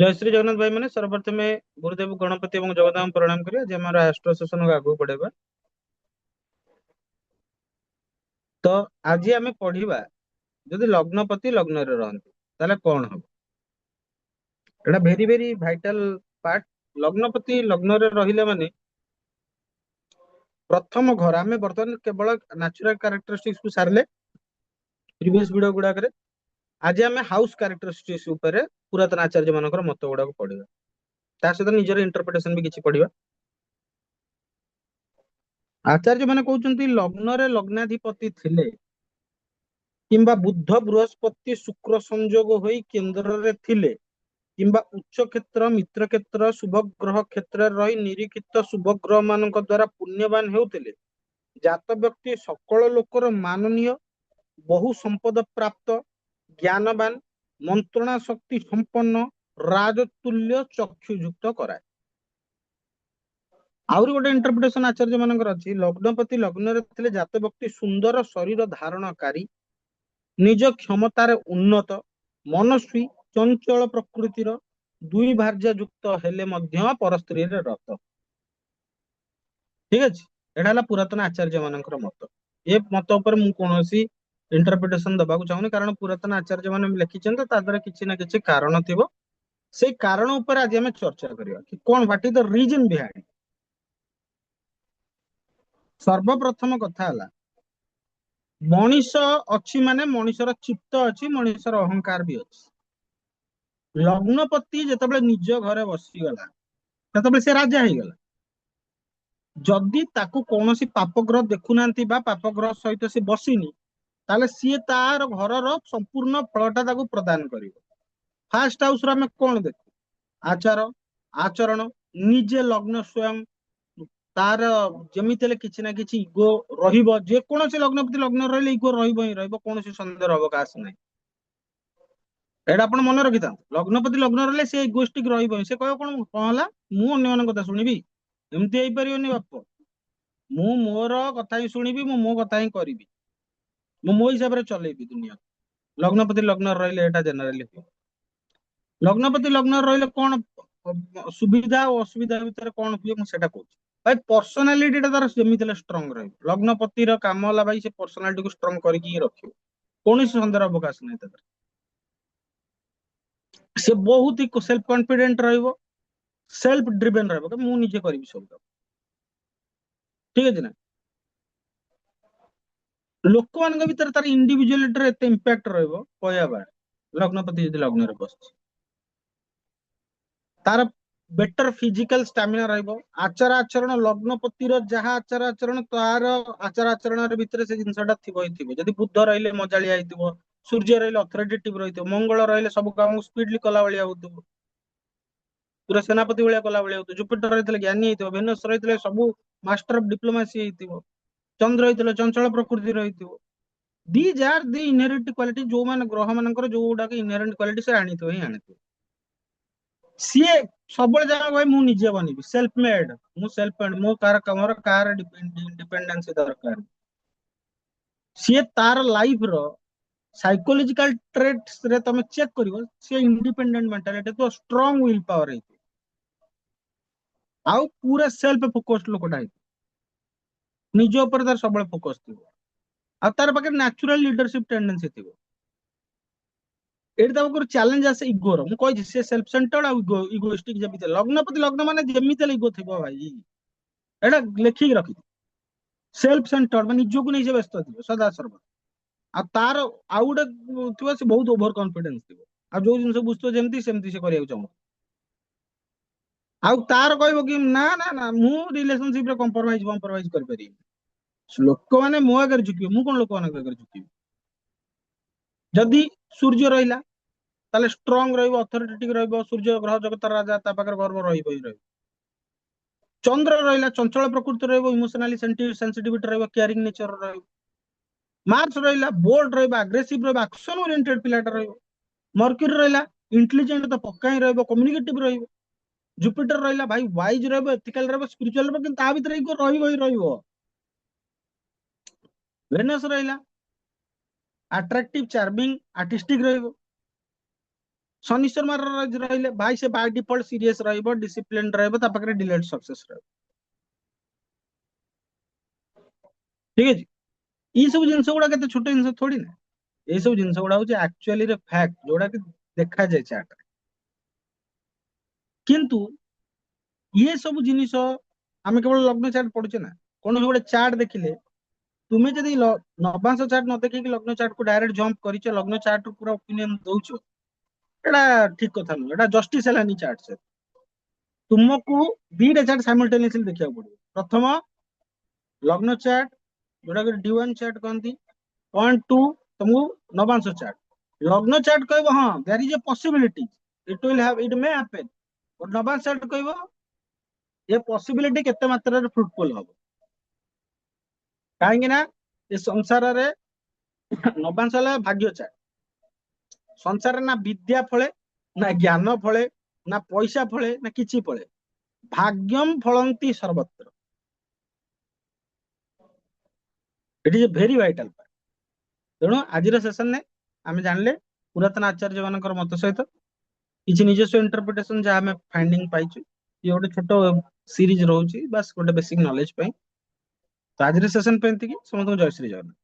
जय श्री जगन्नाथ भाई मैंने सर्वप्रथम गुरुदेव गणपति और जगन्नाथ प्रणाम करिए जे हमारा आस्ट्रो सेशन को आगू बढ़ेगा। तो आज आम पढ़िबा जदि लग्नपति लग्न रे रहନ୍ତି ताले कौन हम एटा भेरी भेरी भाइटाल पार्ट। लग्नपति लग्न रे रहिले माने प्रथम घर आम बर्तमान केवल नेचुरल कैरेक्टरिस्टिक्स को सारले प्रीवियस वीडियो गुडा करे। आज आम हाउस कैरेक्टरिस्टिक्स ऊपर पुरातन आचार्य मानकर मत गुडा को पढ़िबा ता सहित निजर इंटरप्रिटेशन भी किछि पढ़िबा। आचार्य माने कहउचंती लग्न रे लग्नाधिपति थिले किंबा बुद्ध बृहस्पति शुक्र संयोग होई केंद्र रे थिले किंबा उच्च क्षेत्र मित्र क्षेत्र शुभ ग्रह क्षेत्र रही निरीक्षित शुभ ग्रह मान द्वारा पुण्यवान हेउथिले जात व्यक्ति सकल लोकर माननीय बहु संपद प्राप्त ज्ञानवान मंत्रणा शक्ति संपन्न राजतुल्य चक्षुयुक्त कराए। आउरी गोटे इंटरप्रिटेशन आचार्य मानकर अछि लग्नपति लग्न रे थिले जात व्यक्ति सुंदर शरीर धारणकारी निज क्षमतार उन्नत मनस्वी चंचल प्रकृतिर दुई भार्या युक्त हेले मध्य पर स्त्री रे रत। ठीक अछि एटा पुरातन आचार्य मानकर मत। ए मत ऊपर मु कोनोसी इंटरप्रिटेशन दबाकू चाहूनी कारण पुरातन आचार्य माने लिखिछन ता द्वारा किछि ना किछि कारण थिबो से कारण ऊपर आज हमें चर्चा करिया कि कोन what is the reason behind. सर्वप्रथम कथा हला मनीष अछि माने मनीषर चित्त अछि मनीषर अहंकार भी अछि। लग्नपति जेतबेले निज घरे बसिगला सेतबेले से राजा ହେଇଗଲା जदि ताकू कौनसी पापग्रह देखुनांती बा पापग्रह सहित से बसिनी ताले सीए तार घरर संपूर्ण फलटा ताकू प्रदान करिवो। फास्ट हाउस रे हमें कोन देखु आचार आचरण निजे लग्न स्वयं तार जेमिति हेले किछि ना किछि इगो रहिबो जे कोनोसी लग्नपति लग्न रहले इगो रहिबो ही रहिबो कोनोसी संदेह अवकाश नाही। एटा आपण मन रखिता लग्नपति लग्न रहले से इगोस्टिक रहिबो से कहयो कोन कहला मु अन्य मान कथा सुनिबी एमती हेई परियोनी बाप मु मोर कथा ही सुनिबी मु मो कथा ही करिबी मु मो हिसाब रे चलेबी दुनिया। लग्नपति लग्न रहले एटा जनरली लग्नपति लग्न रहले कोन सुविधा और असुविधा भीतर कोन हुए मु सेटा कहूची भाई पर्सनालिटी तार सेमिति स्ट्रांग रही लग्नपति काम है भाई से पर्सनालिटी को स्ट्रांग करके रखियो कौन संदेह अवकाश नहीं से बहुत ही सेल्फ कॉन्फिडेंट रहिबो सेल्फ ड्रिवेन रहिबो मु निजे करिबी सब। ठीक है ना लोक मान भीतर तार इंडिविजुअलिटी एते इंपैक्ट रहिबो कहया बार लग्नपति यदि लग्न रे बस तार बेटर फिजिकल स्टामिना रहिबो आचार आचरण लग्नपतिर जहा आचार आचरण तार आचार आचरण भितर से जिनसटा थिबो ही थिबो जदि बुद्ध रहिले मजालिया हिथिबो सूर्य रहिले अथॉरिटेटिव रहितो मंगल रहिले सब काम स्पीडली कला भलिया होतो पूरा सेनापति भलिया कला भलिया होतो जुपिटर रहिले ज्ञानी हिथिबो वेनस रहिले सब मास्टर ऑफ डिप्लोमेसी हिथिबो चंद्र रहिले चंचल प्रकृति रहिथिबो these are the inherent quality जो मान ग्रह मानकर जो गुडा इनहेरेंट क्वालिटी से आनिथिबो ही आनिथिबो सीए सब जगह भाई मु निजे बनिबी सेल्फ मेड मु सेल्फ मेड मो कार कमर कार डिपेंडेंस दरकार सीए तार लाइफ रो साइकोलॉजिकल ट्रेट्स रे तमे चेक करिवो से इंडिपेंडेंट मेंटालिटी तो स्ट्रांग विल पावर है आउ पूरा सेल्फ फोकस्ड लोकटा है निज ऊपर तार सब फोकस थिबो आ तार पाखे नेचुरल लीडरशिप टेंडेंसी थिबो एटी ताको चैलेंज आसे इगोर मु कहि से सेल्फ सेंटर्ड आ इगोइस्टिक जेमिते लग्नपति लग्न माने जेमिते इगो थिबो भाई एटा लेखि रखि सेल्फ सेंटर्ड माने निजो को नै से व्यस्त थिबो सदा सर्वदा आ तार आउ गोटे थिबो से बहुत ओभर कॉन्फिडेंस थिबो आ जो जिनस बुझतो जेमती सेमती से करिया चाहू आउ तार कहबो कि ना ना ना मु रिलेशनशिप रे कंप्रोमाइज कर पारि लोक माने मो आगे झुकियो मु कोन लोक माने आगे झुकियो जदि सूर्य रहिला ताले स्ट्रांग रहइबो अथॉरिटेटिव रहइबो सूर्य ग्रह जगत राजा ता पाकर गर्व रहइबो ही रहइबो चंद्र रहिला चंचल प्रकृति रहइबो इमोशनली सेंसिटिविटी रहइबो केयरिंग नेचर रहइबो मार्स रहिला बोल्ड रहइबो एग्रेसिव रहइबो एक्शन ओरिएंटेड पिलाटा रहइबो मर्क्यूरी रहिला इंटेलिजेंट तो पक्का ही रहइबो कम्युनिकेटिव रहइबो जुपिटर रहिला भाई वाइज रहइबो एथिकल रहइबो स्पिरिचुअल रहइबो किंतु ता भीतर इको रहइबो ही रहइबो वेनस रहिला अट्रैक्टिव चार्मिंग आर्टिस्टिक रहइबो ଶନିଶ୍ଚର ମହାରାଜ ରହିଲେ ଭାଇ, ସେ ବାଇ ଡିଫଲ୍ଟ ସିରିୟସ ରହିବ, ଡିସିପ୍ଲିନ ରହିବ, ତା ପାଖରେ ଡିଲେଡ୍ ସକ୍ସେସ ରହିବ। ଠିକ ଅଛି। ଏଇ ସବୁ ଜିନିଷ ଗୁଡା କେତେ ଛୋଟ ଜିନିଷ ଥୋଡି ନା। ଏଇ ସବୁ ଜିନିଷ ଗୁଡା ହଉଛି ଆକ୍ଚୁଆଲି ରେ ଫ୍ୟାକ୍ଟ, ଯୋଉଟା କି ଦେଖାଯାଏ ଚାର୍ଟରେ। କିନ୍ତୁ ଇଏ ସବୁ ଜିନିଷ ଆମେ କେବଳ ଲଗ୍ନ ଚାର୍ଟ ପଢୁଛେ ନା। କୌଣସି ଗୋଟେ ଚାର୍ଟ ଦେଖିଲେ, ତୁମେ ଯଦି ନବାଂଶ ଚାର୍ଟ ନ ଦେଖିକି ଲଗ୍ନ ଚାର୍ଟ କୁ ଡାଇରେକ୍ଟ ଜମ୍ପ କରିଛ, ଲଗ୍ନ ଚାର୍ଟ ରୁ ପୁରା ଓପିନିଅନ ଦଉଛ, ଏଟା ଠିକ କଥା ନୁହଁ, ଏଟା ଜଷ୍ଟିସ ହେଲାନି ଚାର୍ଟ ସେ। ତୁମକୁ ଦିଟା ଚାର୍ଟ ସାଇମultaneously ଦେଖିବାକୁ ପଡିବ। ପ୍ରଥମ ଲଗ୍ନ ଚାର୍ଟ, ଯୋଉଟା କି D1 ଚାର୍ଟ କହନ୍ତି। ପଏଣ୍ଟ ଟୁ, ତମକୁ ନବାଂଶ ଚାର୍ଟ। ଲଗ୍ନ ଚାର୍ଟ କହିବ ହଁ there is a possibility, it may happen. ନବାଂଶ ଚାର୍ଟ କହିବ ଏ ପସିବିଲିଟି କେତେ ମାତ୍ରାରେ ଫ୍ରୁଟଫୁଲ ହବ। କାହିଁକି ନା ଏ ସଂସାରରେ ନବାଂଶ ହେଲା ଭାଗ୍ୟ ଚାର୍ଟ। ସଂସାରରେ ନା ବିଦ୍ୟା ଫଳେ, ନା ଜ୍ଞାନ ଫଳେ, ନା ପଇସା ଫଳେ, ନା କିଛି ଫଳେ। ଭାଗ୍ୟମ ଫଳନ୍ତି ସର୍ବତ୍ର। ଇଟ୍ ଇଜ ଭେରି ଭାଇଟାଲ ପାର୍ଟ। ତେଣୁ ଆଜିର ସେସନରେ ଆମେ ଜାଣିଲେ ପୁରାତନ ଆଚାର୍ଯ୍ୟ ମାନଙ୍କର ମତ ସହିତ କିଛି ନିଜସ୍ୱ ଇଣ୍ଟରପ୍ରିଟେସନ ଯାହା ଆମେ ଫାଇଣ୍ଡିଂ ପାଇଛୁ। ଇଏ ଗୋଟେ ଛୋଟ ସିରିଜ ରହୁଛି, ବାସ୍ ଗୋଟେ ବେସିକ ନଲେଜ ପାଇଁ। ତ ଆଜିର ସେସନ ପାଇଁ ଏତିକି। ସମସ୍ତଙ୍କୁ ଜୟ ଶ୍ରୀ ଜଗନ୍ନାଥ।